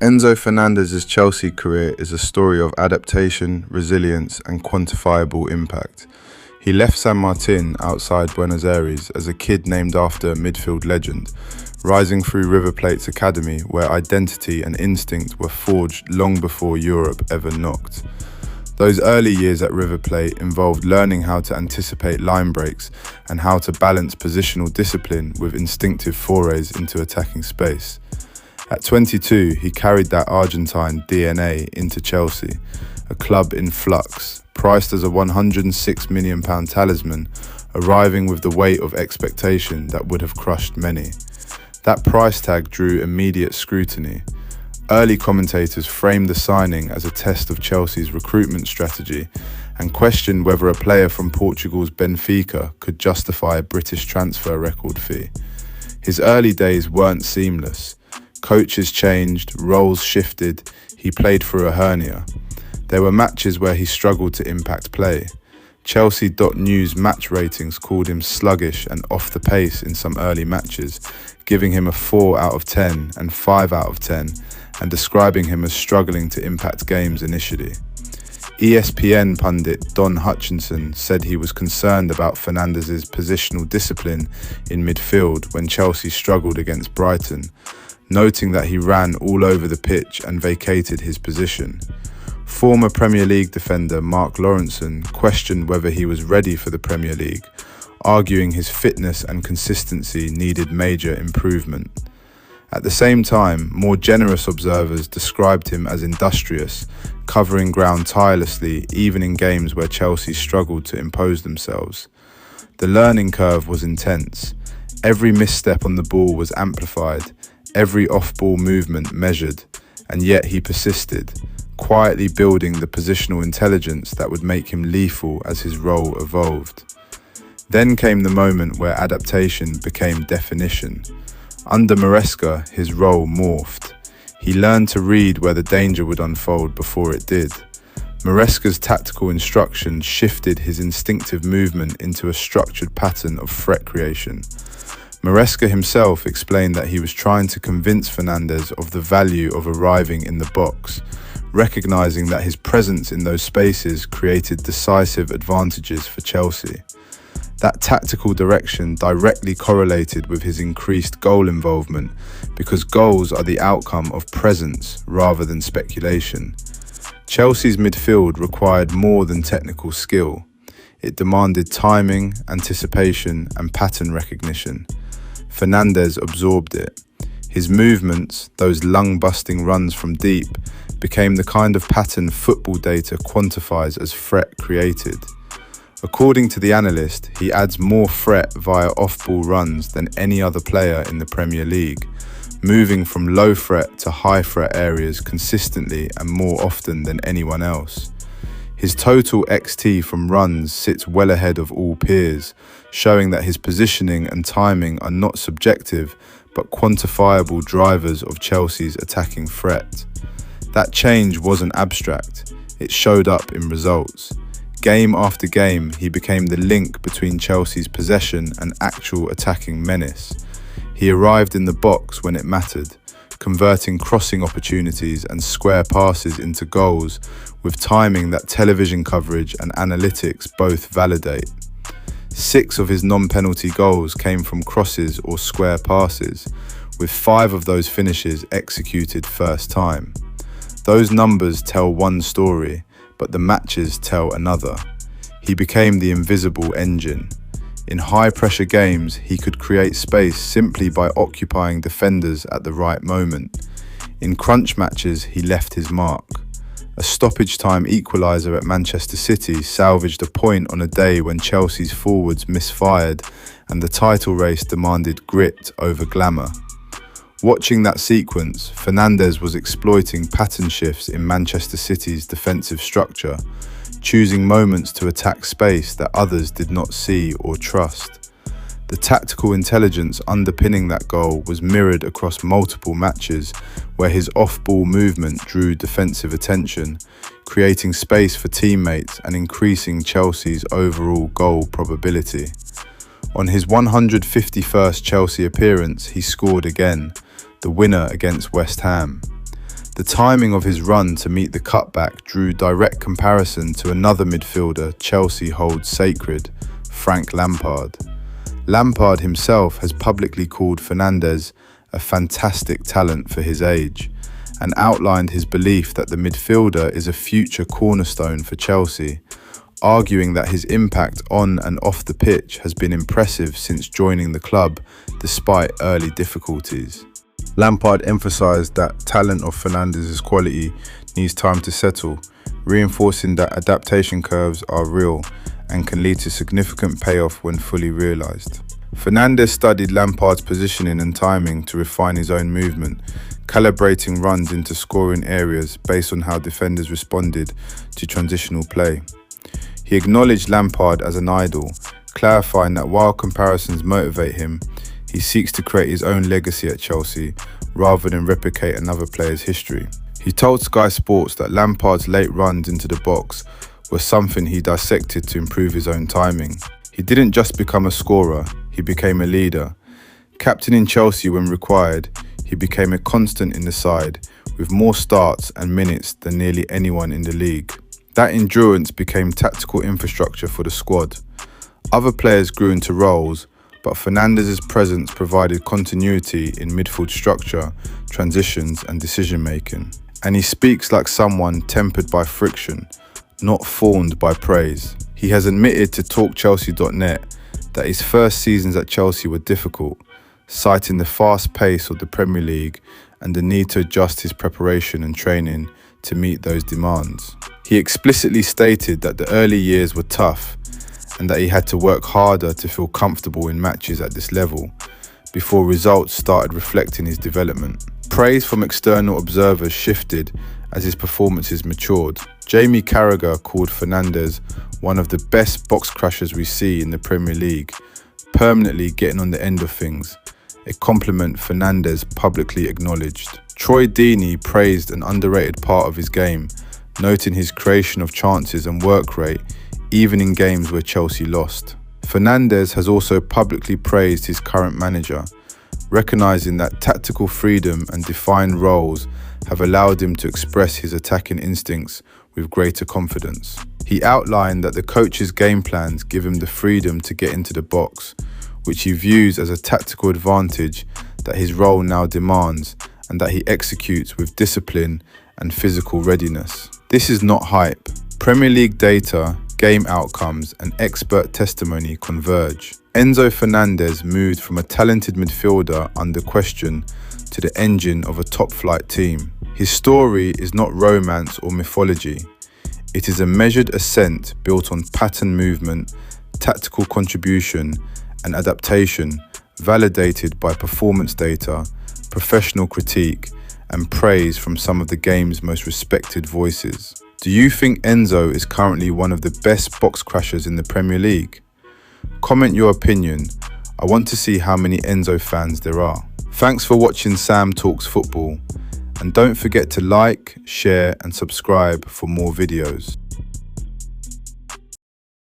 Enzo Fernández's Chelsea career is a story of adaptation, resilience, and quantifiable impact. He left San Martin outside Buenos Aires as a kid named after a midfield legend, rising through River Plate's academy where identity and instinct were forged long before Europe ever knocked. Those early years at River Plate involved learning how to anticipate line breaks and how to balance positional discipline with instinctive forays into attacking space. At 22, he carried that Argentine DNA into Chelsea, a club in flux, priced as a £106 million talisman, arriving with the weight of expectation that would have crushed many. That price tag drew immediate scrutiny. Early commentators framed the signing as a test of Chelsea's recruitment strategy and questioned whether a player from Portugal's Benfica could justify a British transfer record fee. His early days weren't seamless. Coaches changed, roles shifted, he played through a hernia. There were matches where he struggled to impact play. Chelsea.News match ratings called him sluggish and off the pace in some early matches, giving him a 4 out of 10 and 5 out of 10, and describing him as struggling to impact games initially. ESPN pundit Don Hutchinson said he was concerned about Fernandez's positional discipline in midfield when Chelsea struggled against Brighton, noting that he ran all over the pitch and vacated his position. Former Premier League defender Mark Lawrenson questioned whether he was ready for the Premier League, arguing his fitness and consistency needed major improvement. At the same time, more generous observers described him as industrious, covering ground tirelessly even in games where Chelsea struggled to impose themselves. The learning curve was intense. Every misstep on the ball was amplified, every off-ball movement measured, and yet he persisted, quietly building the positional intelligence that would make him lethal as his role evolved. Then came the moment where adaptation became definition. Under Maresca, his role morphed. He learned to read where the danger would unfold before it did. Maresca's tactical instruction shifted his instinctive movement into a structured pattern of threat creation. Maresca himself explained that he was trying to convince Fernandez of the value of arriving in the box, recognizing that his presence in those spaces created decisive advantages for Chelsea. That tactical direction directly correlated with his increased goal involvement because goals are the outcome of presence rather than speculation. Chelsea's midfield required more than technical skill. It demanded timing, anticipation, and pattern recognition. Fernandez absorbed it. His movements, those lung-busting runs from deep, became the kind of pattern football data quantifies as threat created. According to the analyst, he adds more threat via off-ball runs than any other player in the Premier League, moving from low threat to high threat areas consistently and more often than anyone else. His total XT from runs sits well ahead of all peers, showing that his positioning and timing are not subjective but quantifiable drivers of Chelsea's attacking threat. That change wasn't abstract, it showed up in results. Game after game, he became the link between Chelsea's possession and actual attacking menace. He arrived in the box when it mattered, converting crossing opportunities and square passes into goals with timing that television coverage and analytics both validate. 6 of his non-penalty goals came from crosses or square passes, with 5 of those finishes executed first time. Those numbers tell one story, but the matches tell another. He became the invisible engine. In high-pressure games, he could create space simply by occupying defenders at the right moment. In crunch matches, he left his mark. A stoppage-time equaliser at Manchester City salvaged a point on a day when Chelsea's forwards misfired and the title race demanded grit over glamour. Watching that sequence, Fernandez was exploiting pattern shifts in Manchester City's defensive structure, choosing moments to attack space that others did not see or trust. The tactical intelligence underpinning that goal was mirrored across multiple matches where his off-ball movement drew defensive attention, creating space for teammates and increasing Chelsea's overall goal probability. On his 151st Chelsea appearance, he scored again, the winner against West Ham. The timing of his run to meet the cutback drew direct comparison to another midfielder Chelsea holds sacred, Frank Lampard. Lampard himself has publicly called Fernández a fantastic talent for his age, and outlined his belief that the midfielder is a future cornerstone for Chelsea, arguing that his impact on and off the pitch has been impressive since joining the club despite early difficulties. Lampard emphasised that talent of Fernández's quality needs time to settle, reinforcing that adaptation curves are real and can lead to significant payoff when fully realised. Fernández studied Lampard's positioning and timing to refine his own movement, calibrating runs into scoring areas based on how defenders responded to transitional play. He acknowledged Lampard as an idol, clarifying that while comparisons motivate him, he seeks to create his own legacy at Chelsea rather than replicate another player's history. He told Sky Sports that Lampard's late runs into the box were something he dissected to improve his own timing. He didn't just become a scorer, he became a leader. Captaining Chelsea when required, he became a constant in the side, with more starts and minutes than nearly anyone in the league. That endurance became tactical infrastructure for the squad. Other players grew into roles, but Fernández's presence provided continuity in midfield structure, transitions and decision-making. And he speaks like someone tempered by friction, not fawned by praise. He has admitted to TalkChelsea.net that his first seasons at Chelsea were difficult, citing the fast pace of the Premier League and the need to adjust his preparation and training to meet those demands. He explicitly stated that the early years were tough and that he had to work harder to feel comfortable in matches at this level before results started reflecting his development. Praise from external observers shifted as his performances matured. Jamie Carragher called Fernández one of the best box crushers we see in the Premier League, permanently getting on the end of things, a compliment Fernández publicly acknowledged. Troy Deeney praised an underrated part of his game, noting his creation of chances and work rate even in games where Chelsea lost. Fernández has also publicly praised his current manager, recognising that tactical freedom and defined roles have allowed him to express his attacking instincts with greater confidence. He outlined that the coach's game plans give him the freedom to get into the box, which he views as a tactical advantage that his role now demands and that he executes with discipline and physical readiness. This is not hype. Premier League data, game outcomes and expert testimony converge. Enzo Fernández moved from a talented midfielder under question to the engine of a top-flight team. His story is not romance or mythology. It is a measured ascent built on pattern movement, tactical contribution and adaptation, validated by performance data, professional critique and praise from some of the game's most respected voices. Do you think Enzo is currently one of the best box crushers in the Premier League? Comment your opinion. I want to see how many Enzo fans there are. Thanks for watching Sam Talks Football, and don't forget to like, share and subscribe for more videos.